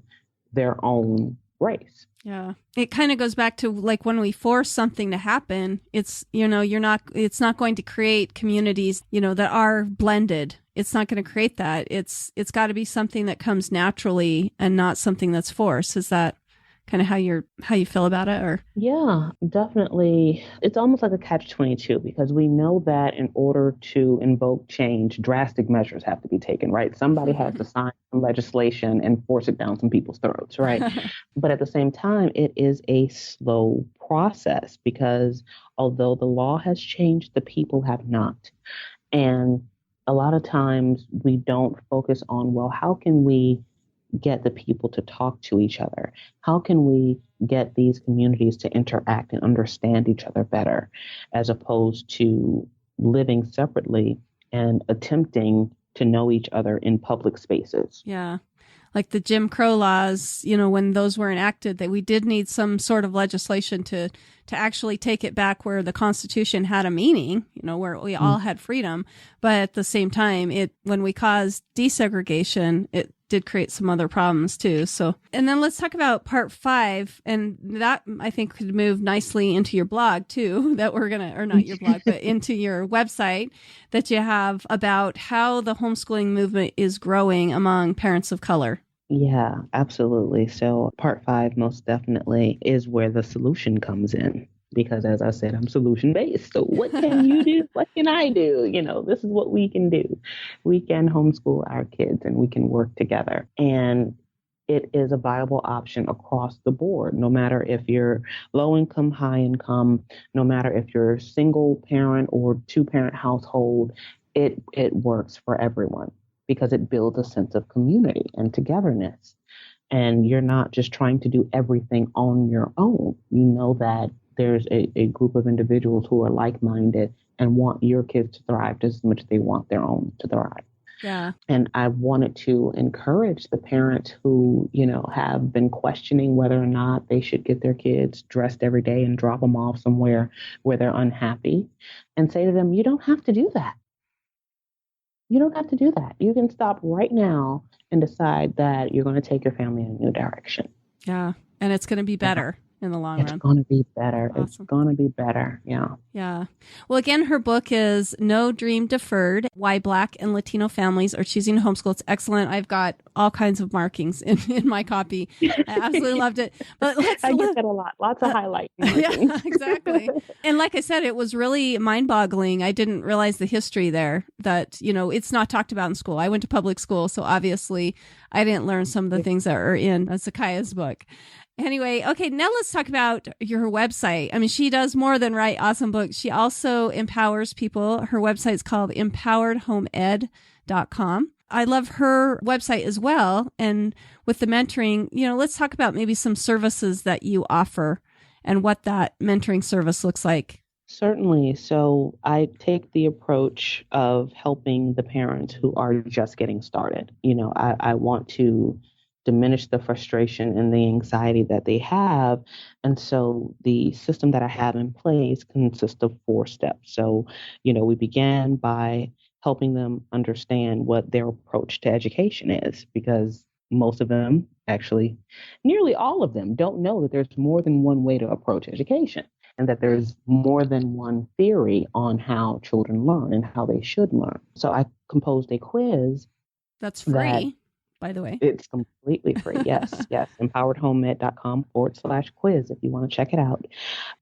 their own race. Yeah. It kind of goes back to like when we force something to happen, it's, it's not going to create communities, that are blended. It's not going to create that. It's got to be something that comes naturally and not something that's forced. Is that kind of how you feel about it? Or yeah, definitely. It's almost like a catch-22 because we know that in order to invoke change, drastic measures have to be taken, right? Somebody has to sign some legislation and force it down some people's throats, right? But at the same time, it is a slow process because although the law has changed, the people have not. And a lot of times we don't focus on, well, how can we get the people to talk to each other? How can we get these communities to interact and understand each other better, as opposed to living separately and attempting to know each other in public spaces? Yeah. Like the Jim Crow laws, when those were enacted, that we did need some sort of legislation to actually take it back where the Constitution had a meaning, where we all had freedom. But at the same time, when we caused desegregation, it did create some other problems too. So, and then let's talk about part 5. And that I think could move nicely into your blog too, that we're or not your blog, but into your website that you have about how the homeschooling movement is growing among parents of color. Yeah, absolutely. So part 5 most definitely is where the solution comes in. Because as I said, I'm solution based. So what can you do? What can I do? This is what we can do. We can homeschool our kids and we can work together. And it is a viable option across the board, no matter if you're low income, high income, no matter if you're single parent or 2-parent household, it works for everyone because it builds a sense of community and togetherness. And you're not just trying to do everything on your own. You know that there's a group of individuals who are like-minded and want your kids to thrive just as much as they want their own to thrive. Yeah. And I wanted to encourage the parents who, have been questioning whether or not they should get their kids dressed every day and drop them off somewhere where they're unhappy, and say to them, you don't have to do that. You don't have to do that. You can stop right now and decide that you're going to take your family in a new direction. Yeah. And it's going to be better in the long run. It's going to be better. Awesome. It's going to be better. Yeah. Yeah. Well, again, her book is No Dream Deferred, Why Black and Latino Families Are Choosing to Homeschool. It's excellent. I've got all kinds of markings in my copy. I absolutely loved it. But I get that a lot. Lots of highlights. Yeah, exactly. And like I said, it was really mind-boggling. I didn't realize the history there that, it's not talked about in school. I went to public school, so obviously I didn't learn some of the things that are in Zakkiyya's book. Anyway, okay, now let's talk about her website. I mean, she does more than write awesome books. She also empowers people. Her website is called empoweredhomeed.com. I love her website as well. And with the mentoring, let's talk about maybe some services that you offer and what that mentoring service looks like. Certainly. So I take the approach of helping the parents who are just getting started. I want to diminish the frustration and the anxiety that they have. And so the system that I have in place consists of 4 steps. So, we began by helping them understand what their approach to education is, because most of them, actually, nearly all of them, don't know that there's more than one way to approach education and that there's more than one theory on how children learn and how they should learn. So I composed a quiz. That's free. By the way, it's completely free. Yes. empoweredhomeed.com/quiz if you want to check it out.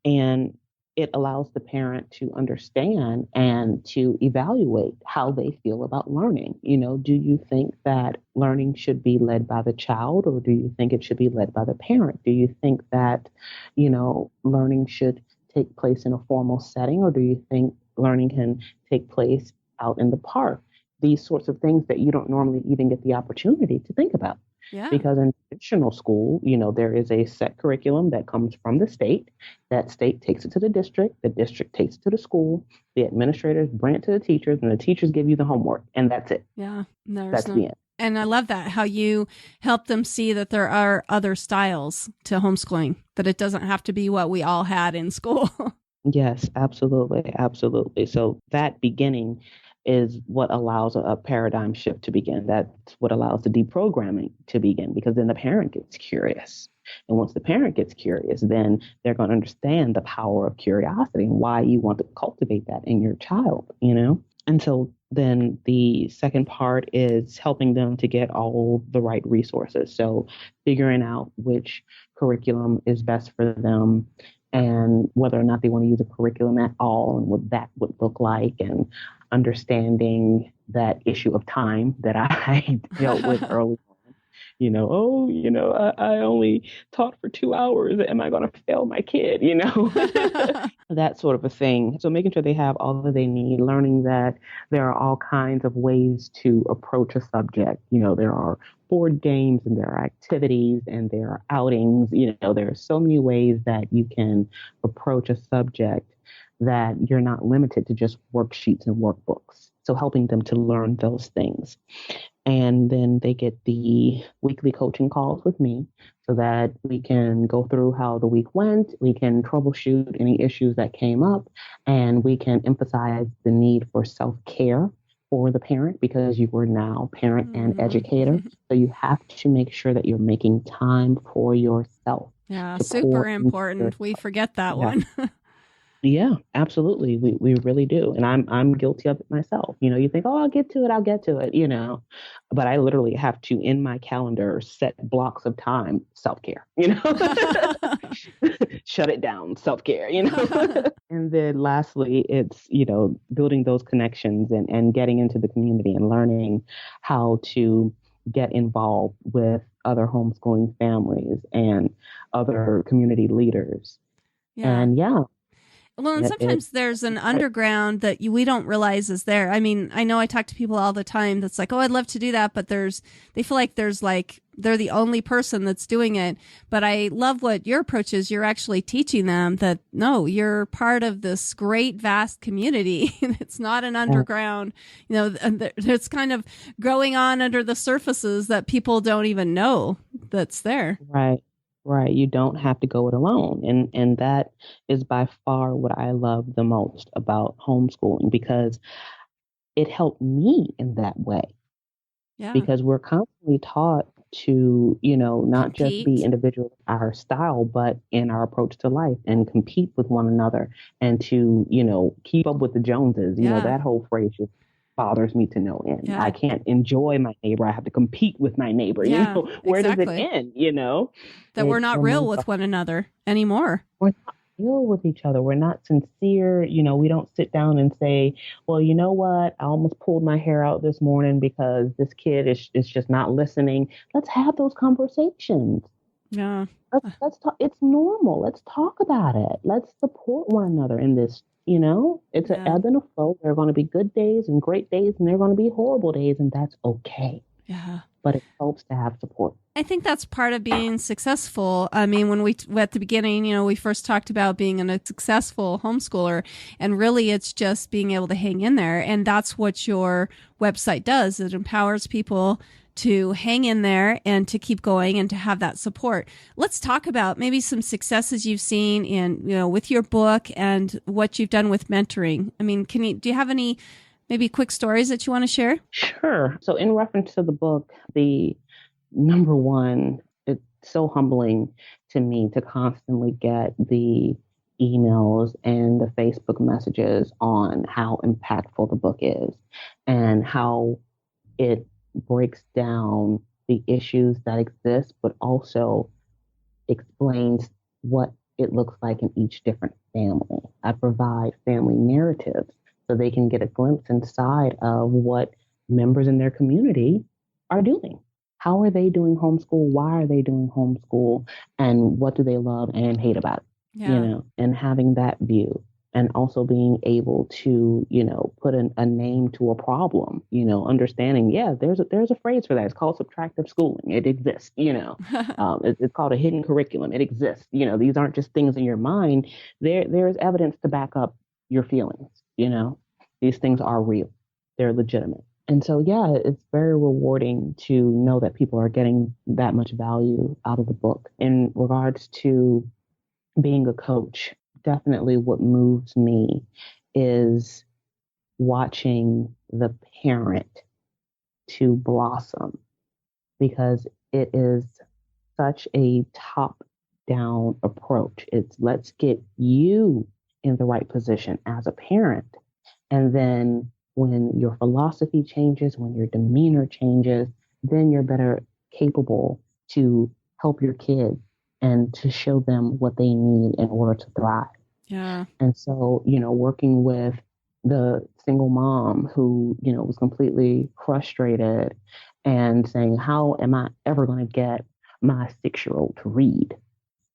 And it allows the parent to understand and to evaluate how they feel about learning. Do you think that learning should be led by the child, or do you think it should be led by the parent? Do you think that, learning should take place in a formal setting, or do you think learning can take place out in the park? these sorts of things that you don't normally even get the opportunity to think about. Yeah. Because in traditional school, there is a set curriculum that comes from the state. That state takes it to the district takes it to the school, the administrators bring it to the teachers, and the teachers give you the homework, and that's it. Yeah. That's the end. And I love that, how you help them see that there are other styles to homeschooling, that it doesn't have to be what we all had in school. Yes, absolutely. Absolutely. So that beginning is what allows a paradigm shift to begin. That's what allows the deprogramming to begin, because then the parent gets curious. And once the parent gets curious, then they're going to understand the power of curiosity and why you want to cultivate that in your child, And so then the second part is helping them to get all the right resources. So figuring out which curriculum is best for them, and whether or not they want to use a curriculum at all and what that would look like, and understanding that issue of time that I dealt with early on. I only taught for 2 hours. Am I going to fail my kid? That sort of a thing. So making sure they have all that they need, learning that there are all kinds of ways to approach a subject. There are board games and there are activities and there are outings. There are so many ways that you can approach a subject that you're not limited to just worksheets and workbooks. So helping them to learn those things. And then they get the weekly coaching calls with me so that we can go through how the week went. We can troubleshoot any issues that came up, and we can emphasize the need for self-care for the parent, because you are now parent and educator. So you have to make sure that you're making time for yourself. Yeah, super important. We forget that one. Yeah, absolutely. We really do. And I'm guilty of it myself. You think, oh, I'll get to it, but I literally have to, in my calendar, set blocks of time, self-care, shut it down, self-care, And then lastly, it's, building those connections and getting into the community and learning how to get involved with other homeschooling families and other community leaders. Yeah. And well, and sometimes there's an underground that we don't realize is there. I mean, I know I talk to people all the time that's like, oh, I'd love to do that, but they feel like they're the only person that's doing it. But I love what your approach is. You're actually teaching them that, no, you're part of this great, vast community. It's not an underground, it's kind of growing on under the surfaces that people don't even know that's there. Right. You don't have to go it alone. And that is by far what I love the most about homeschooling, because it helped me in that way. Yeah. Because we're constantly taught to, not just be individual in our style, but in our approach to life, and compete with one another, and to, keep up with the Joneses. That whole phrase just bothers me to no end. Yeah. I can't enjoy my neighbor. I have to compete with my neighbor. Where exactly. does it end? That we're not real with one another anymore. We're not real with each other. We're not sincere. We don't sit down and say, well, you know what? I almost pulled my hair out this morning because this kid is just not listening. Let's have those conversations. Yeah. Let's talk. It's normal. Let's talk about it. Let's support one another in this. It's an ebb and a flow. There are going to be good days and great days, and there are going to be horrible days, and that's okay. Yeah. But it helps to have support. I think that's part of being successful. I mean, when at the beginning, we first talked about being a successful homeschooler, and really it's just being able to hang in there. And that's what your website does. It empowers people to hang in there and to keep going and to have that support. Let's talk about maybe some successes you've seen in, with your book and what you've done with mentoring. I mean, do you have any maybe quick stories that you want to share? Sure. So in reference to the book, the number one, it's so humbling to me to constantly get the emails and the Facebook messages on how impactful the book is and how it breaks down the issues that exist, but also explains what it looks like in each different family. I provide family narratives so they can get a glimpse inside of what members in their community are doing. How are they doing homeschool? Why are they doing homeschool? And what do they love and hate about it? Yeah. And having that view. and also being able to, put a name to a problem, understanding, yeah, there's a phrase for that. It's called subtractive schooling. It exists, it's called a hidden curriculum. It exists. These aren't just things in your mind. There's evidence to back up your feelings. These things are real. They're legitimate. And so, yeah, it's very rewarding to know that people are getting that much value out of the book. In regards to being a coach, definitely what moves me is watching the parent to blossom, because it is such a top down approach. It's let's get you in the right position as a parent. And then when your philosophy changes, when your demeanor changes, then you're better capable to help your kids and to show them what they need in order to thrive. Yeah. And so, working with the single mom who, was completely frustrated and saying, how am I ever going to get my 6-year-old to read?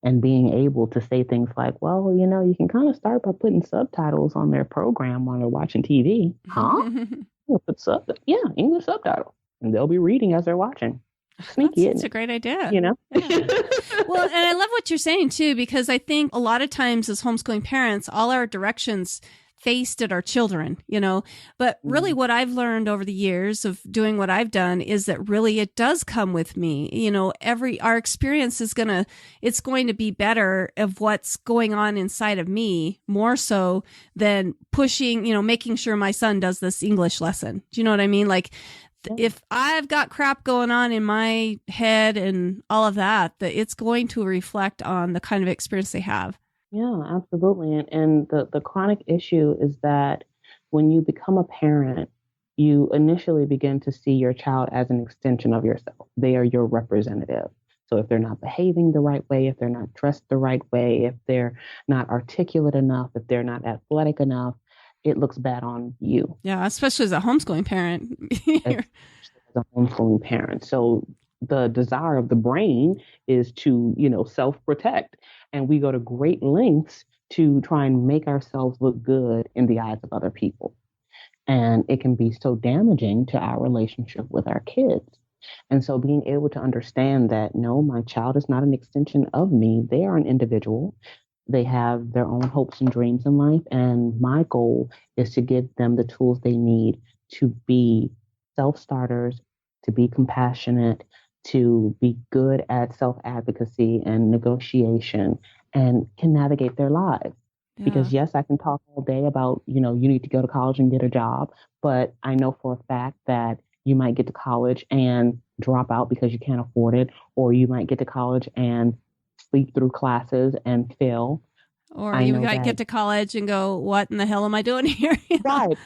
And being able to say things like, well, you can kind of start by putting subtitles on their program while they're watching TV. Huh? Yeah, English subtitles. And they'll be reading as they're watching. Sneaky, That's a great idea. Yeah. Well, and I love what you're saying, too, because I think a lot of times as homeschooling parents, all our directions faced at our children, but really what I've learned over the years of doing what I've done is that really it does come with me. Our experience is it's going to be better of what's going on inside of me more so than pushing, making sure my son does this English lesson. Do you know what I mean? Like, if I've got crap going on in my head and all of that it's going to reflect on the kind of experience they have. Yeah, absolutely. And the chronic issue is that when you become a parent, you initially begin to see your child as an extension of yourself. They are your representative. So if they're not behaving the right way, if they're not dressed the right way, if they're not articulate enough, if they're not athletic enough, it looks bad on you. Yeah, especially as a homeschooling parent. As a homeschooling parent. So the desire of the brain is to, self-protect. And we go to great lengths to try and make ourselves look good in the eyes of other people. And it can be so damaging to our relationship with our kids. And so being able to understand that, no, my child is not an extension of me. They are an individual. They have their own hopes and dreams in life. And my goal is to give them the tools they need to be self-starters, to be compassionate, to be good at self-advocacy and negotiation, and can navigate their lives. Yeah. Because yes, I can talk all day about, you need to go to college and get a job, but I know for a fact that you might get to college and drop out because you can't afford it, or you might get to college and sleep through classes and fail. Or you might get to college and go, what in the hell am I doing here? Right.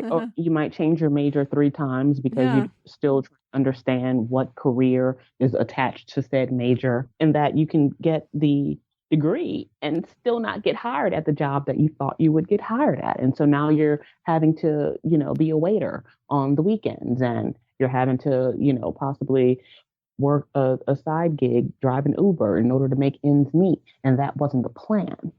Or you might change your major 3 times because you still try to understand what career is attached to said major, and that you can get the degree and still not get hired at the job that you thought you would get hired at. And so now you're having to, be a waiter on the weekends, and you're having to, possibly work a side gig, driving Uber in order to make ends meet. And that wasn't the plan.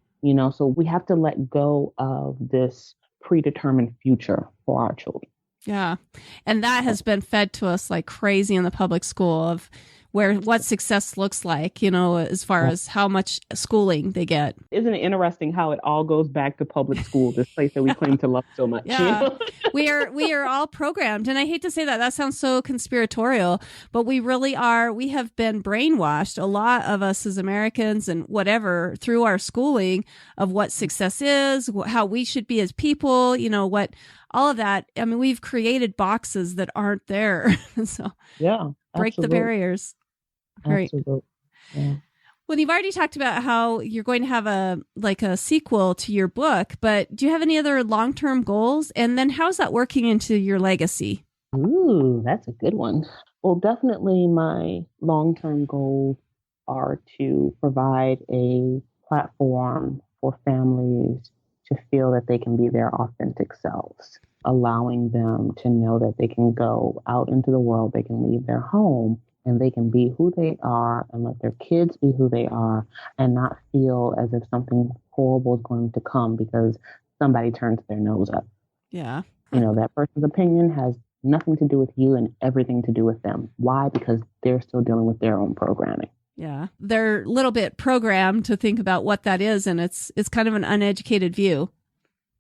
So we have to let go of this predetermined future for our children. Yeah. And that has been fed to us like crazy in the public school of what success looks like, as far as how much schooling they get. Isn't it interesting how it all goes back to public school, this place that we claim to love so much? Yeah. We are all programmed. And I hate to say that sounds so conspiratorial, but we really are. We have been brainwashed, a lot of us as Americans and whatever, through our schooling of what success is, how we should be as people, what all of that. I mean, we've created boxes that aren't there. So yeah, break the barriers. Absolutely. Yeah. Well, you've already talked about how you're going to have a sequel to your book, but do you have any other long-term goals? And then how's that working into your legacy? Ooh, that's a good one. Well, definitely my long-term goals are to provide a platform for families to feel that they can be their authentic selves, allowing them to know that they can go out into the world, they can leave their home, and they can be who they are and let their kids be who they are, and not feel as if something horrible is going to come because somebody turns their nose up. Yeah. That person's opinion has nothing to do with you and everything to do with them. Why? Because they're still dealing with their own programming. Yeah. They're a little bit programmed to think about what that is, and it's kind of an uneducated view.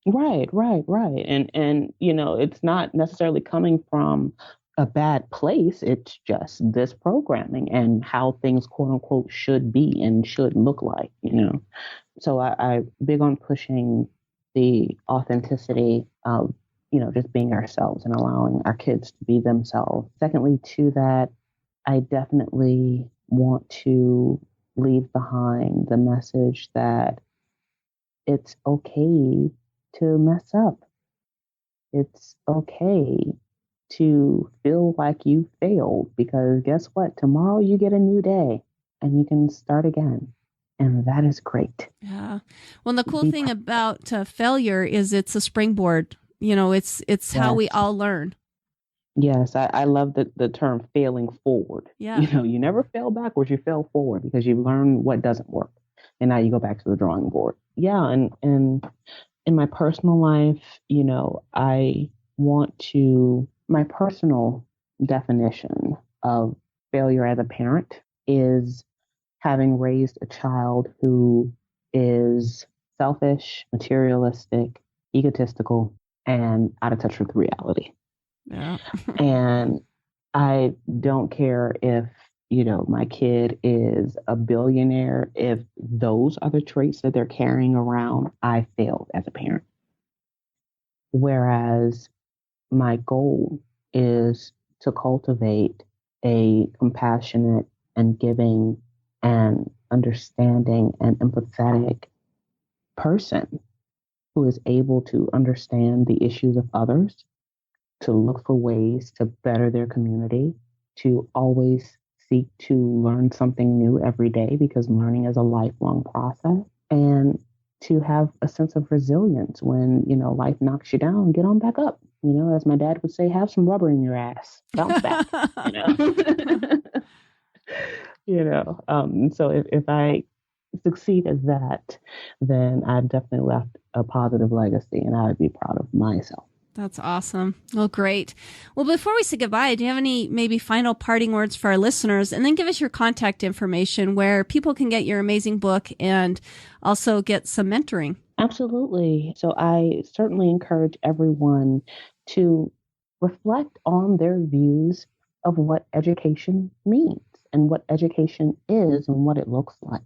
Right. And it's not necessarily coming from a bad place. It's just this programming and how things, quote unquote, should be and should look like, So I big on pushing the authenticity of, just being ourselves and allowing our kids to be themselves. Secondly, to that, I definitely want to leave behind the message that it's okay to mess up. It's okay to feel like you failed, because guess what? Tomorrow you get a new day and you can start again. And that is great. Yeah. Well, the cool thing about failure is it's a springboard. It's how we all learn. Yes, I love the term failing forward. Yeah. You never fail backwards, you fail forward because you learn what doesn't work. And now you go back to the drawing board. Yeah. And in my personal life, my personal definition of failure as a parent is having raised a child who is selfish, materialistic, egotistical, and out of touch with reality. Yeah. And I don't care if, my kid is a billionaire. If those are the traits that they're carrying around, I failed as a parent. Whereas my goal is to cultivate a compassionate and giving and understanding and empathetic person who is able to understand the issues of others, to look for ways to better their community, to always seek to learn something new every day, because learning is a lifelong process, and to have a sense of resilience when, life knocks you down, get on back up. As my dad would say, have some rubber in your ass, bounce back, So if I succeed at that, then I've definitely left a positive legacy, and I would be proud of myself. That's awesome. Well, great. Well, before we say goodbye, do you have any maybe final parting words for our listeners? And then give us your contact information where people can get your amazing book and also get some mentoring. Absolutely. So I certainly encourage everyone to reflect on their views of what education means and what education is and what it looks like.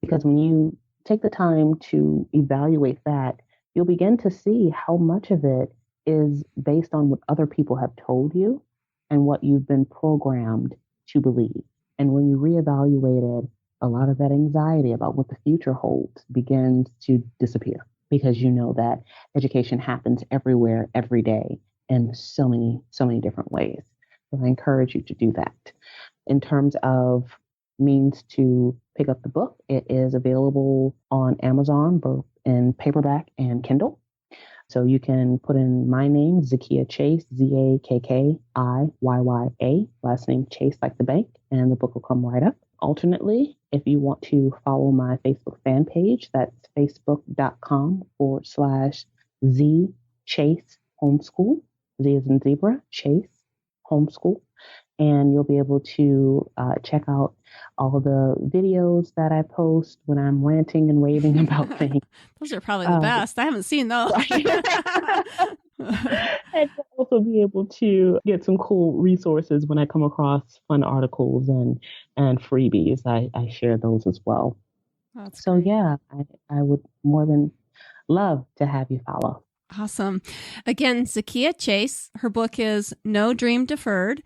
Because when you take the time to evaluate that, you'll begin to see how much of it is based on what other people have told you and what you've been programmed to believe. And when you reevaluate it, a lot of that anxiety about what the future holds begins to disappear, because you know that education happens everywhere, every day, in so many different ways. So I encourage you to do that. In terms of means to pick up the book, it is available on Amazon, both in paperback and Kindle. So you can put in my name, Zakkiyya Chase, Zakkiyya, last name Chase like the bank, and the book will come right up. Alternately, if you want to follow my Facebook fan page, that's facebook.com/Z Chase Homeschool. Z as in zebra, Chase Homeschool. And you'll be able to check out all the videos that I post when I'm ranting and raving about things. Those are probably the best. I haven't seen those. And you'll also be able to get some cool resources when I come across fun articles and freebies. I share those as well. That's so great. Yeah, I would more than love to have you follow. Awesome. Again, Zakkiyya Chase, her book is No Dream Deferred.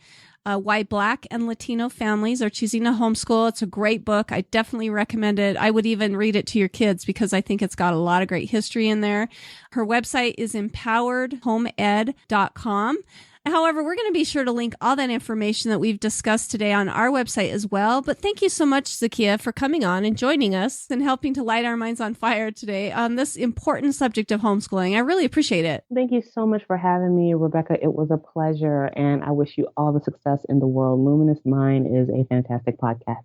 Why Black and Latino Families Are Choosing to Homeschool. It's a great book. I definitely recommend it. I would even read it to your kids because I think it's got a lot of great history in there. Her website is empoweredhomeed.com. However, we're going to be sure to link all that information that we've discussed today on our website as well. But thank you so much, Zakkiyya, for coming on and joining us and helping to light our minds on fire today on this important subject of homeschooling. I really appreciate it. Thank you so much for having me, Rebecca. It was a pleasure, and I wish you all the success in the world. Luminous Mind is a fantastic podcast.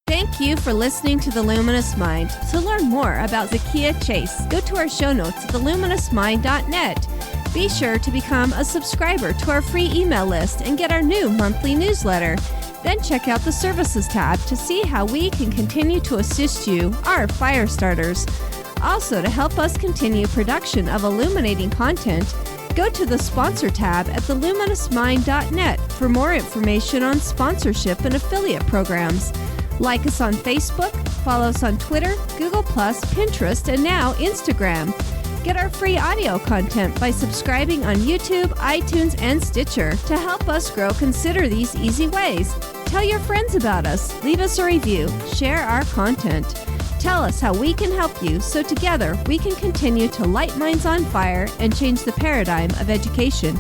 Thank Thank you for listening to The Luminous Mind. To learn more about Zakkiyya Chase, go to our show notes at theluminousmind.net. Be sure to become a subscriber to our free email list and get our new monthly newsletter. Then check out the Services tab to see how we can continue to assist you, our fire starters. Also, to help us continue production of illuminating content, go to the Sponsor tab at theluminousmind.net for more information on sponsorship and affiliate programs. Like us on Facebook, follow us on Twitter, Google+, Pinterest, and now Instagram. Get our free audio content by subscribing on YouTube, iTunes, and Stitcher. To help us grow, consider these easy ways. Tell your friends about us, leave us a review, share our content. Tell us how we can help you so together we can continue to light minds on fire and change the paradigm of education.